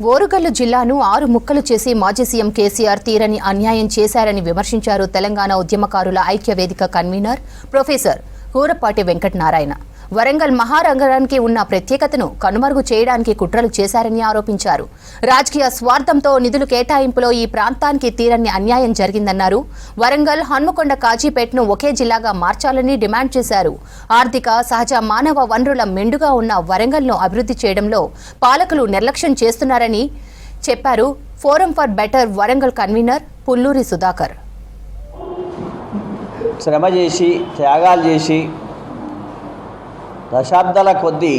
ఓరుగల్లు జిల్లాను 6 ముక్కలు చేసి మాజీ సీఎం కేసీఆర్ తీరని అన్యాయం చేశారని విమర్శించారు తెలంగాణ ఉద్యమకారుల ఐక్య వేదిక కన్వీనర్ ప్రొఫెసర్ కూరపాటి వెంకటనారాయణ. వరంగల్ మహానగరానికి ఉన్న ప్రత్యేకతను కనుమరుగు చేయడానికి కుట్రలు చేశారని ఆరోపించారు. రాజకీయ స్వార్థంతో నిధులు కేటాయింపులో ఈ ప్రాంతానికి తీరని అన్యాయం జరిగిందన్నారు. వరంగల్, హన్మకొండ, కాజీపేటను ఒకే జిల్లాగా మార్చాలని డిమాండ్ చేశారు. ఆర్థిక, సహజ మానవ వనరుల మెండుగా ఉన్న వరంగల్ను అభివృద్ధి చేయడంలో పాలకులు నిర్లక్ష్యం చేస్తున్నారని చెప్పారు. Forum for better Warangal convener Pulluri Sudhakar. శ్రమ చేసి త్యాగాలు చేసి దశాబ్దాల కొద్దీ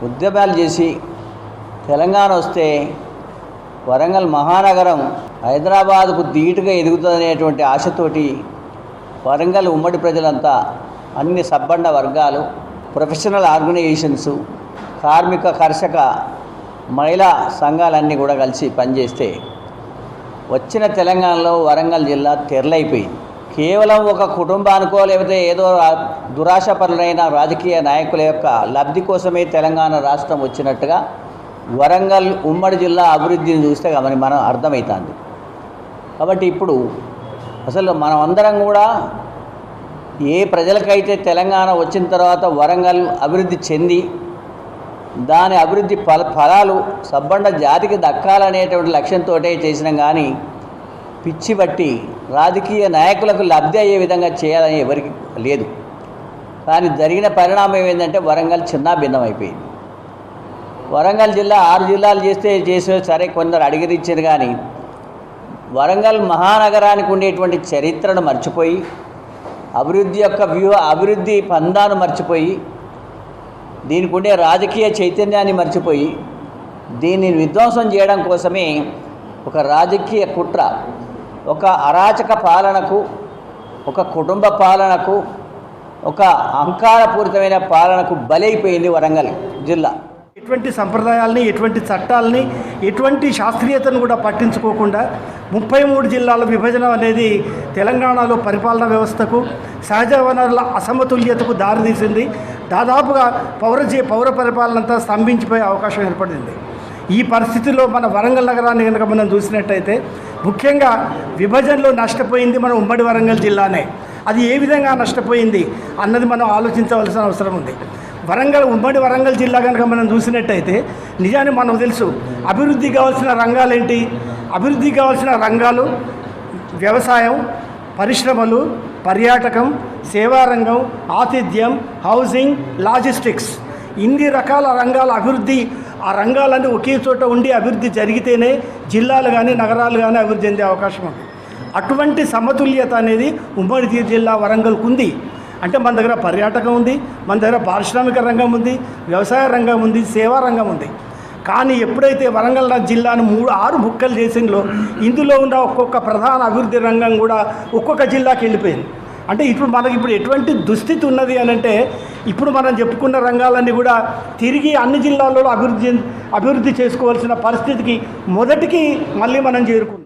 ఉద్యమాలు చేసి తెలంగాణ వస్తే వరంగల్ మహానగరం హైదరాబాద్కు ధీటుగా ఎదుగుతుందనేటువంటి ఆశతోటి వరంగల్ ఉమ్మడి ప్రజలంతా అన్ని సబ్బండ వర్గాలు, ప్రొఫెషనల్ ఆర్గనైజేషన్స్, కార్మిక, కర్షక, మహిళా సంఘాలన్నీ కూడా కలిసి పనిచేస్తే వచ్చిన తెలంగాణలో వరంగల్ జిల్లా తెరలైపోయింది. కేవలం ఒక కుటుంబానికో లేకపోతే ఏదో దురాశపరులైన రాజకీయ నాయకుల యొక్క లబ్ధి కోసమే తెలంగాణ రాష్ట్రం వచ్చినట్టుగా వరంగల్ ఉమ్మడి జిల్లా అభివృద్ధిని చూస్తే మనం అర్థమవుతుంది. కాబట్టి ఇప్పుడు అసలు మనం అందరం కూడా ఏ ప్రజలకైతే తెలంగాణ వచ్చిన తర్వాత వరంగల్ అభివృద్ధి చెంది దాని అభివృద్ధి ఫలాలు సబ్బండ జాతికి దక్కాలనేటువంటి లక్ష్యంతో చేసినాం. కానీ పిచ్చి బట్టి రాజకీయ నాయకులకు లబ్ధి అయ్యే విధంగా చేయాలని ఎవరికి లేదు. కానీ జరిగిన పరిణామం ఏంటంటే వరంగల్ చిన్న భిన్నం అయిపోయింది. వరంగల్ జిల్లా 6 జిల్లాలు చేసే సరే కొందరు అడిగిరిచ్చారు. కానీ వరంగల్ మహానగరానికి ఉండేటువంటి చరిత్రను మర్చిపోయి, అభివృద్ధి యొక్క అభివృద్ధి పందాను మర్చిపోయి, దీనికి ఉండే రాజకీయ చైతన్యాన్ని మర్చిపోయి దీన్ని విధ్వంసం చేయడం కోసమే ఒక రాజకీయ కుట్ర, ఒక అరాచక పాలనకు, ఒక కుటుంబ పాలనకు, ఒక అహంకారపూరితమైన పాలనకు బలైపోయింది వరంగల్ జిల్లా. ఎటువంటి సంప్రదాయాలని, ఎటువంటి చట్టాలని, ఎటువంటి శాస్త్రీయతను కూడా పట్టించుకోకుండా 33 జిల్లాల విభజన అనేది తెలంగాణలో పరిపాలనా వ్యవస్థకు, సహజ వనరుల అసమతుల్యతకు దారితీసింది. దాదాపుగా పౌర పరిపాలన అంతా స్తంభించిపోయే అవకాశం ఏర్పడింది. ఈ పరిస్థితిలో మన వరంగల్ నగరాన్ని కనుక మనం చూసినట్టయితే ముఖ్యంగా విభజనలో నష్టపోయింది మన ఉమ్మడి వరంగల్ జిల్లానే. అది ఏ విధంగా నష్టపోయింది అన్నది మనం ఆలోచించవలసిన అవసరం ఉంది. ఉమ్మడి వరంగల్ జిల్లా కనుక మనం చూసినట్టయితే నిజానికి మనకు తెలుసు అభివృద్ధి కావాల్సిన రంగాలు ఏంటి. అభివృద్ధి కావాల్సిన రంగాలు వ్యవసాయం, పరిశ్రమలు, పర్యాటకం, సేవారంగం, ఆతిథ్యం, హౌసింగ్, లాజిస్టిక్స్, ఇన్ని రకాల రంగాల అభివృద్ధి. ఆ రంగాలన్నీ ఒకే చోట ఉండి అభివృద్ధి జరిగితేనే జిల్లాలు కానీ నగరాలు కానీ అభివృద్ధి చెందే అవకాశం ఉంది. అటువంటి సమతుల్యత అనేది ఉమ్మడి జిల్లా వరంగల్కు ఉంది. అంటే మన దగ్గర పర్యాటకం ఉంది, మన దగ్గర పారిశ్రామిక రంగం ఉంది, వ్యవసాయ రంగం ఉంది, సేవా రంగం ఉంది. కానీ ఎప్పుడైతే వరంగల్ జిల్లాను 6 ముక్కలు చేసిందో ఇందులో ఉన్న ఒక్కొక్క ప్రధాన అభివృద్ధి రంగం కూడా ఒక్కొక్క జిల్లాకి వెళ్ళిపోయింది. అంటే మనకి ఎటువంటి దుస్థితి ఉన్నది అని అంటే ఇప్పుడు మనం చెప్పుకున్న రంగాలన్నీ కూడా తిరిగి అన్ని జిల్లాల్లో అభివృద్ధి చేసుకోవాల్సిన పరిస్థితికి మొదటికి మళ్ళీ మనం చేరుకున్నాం.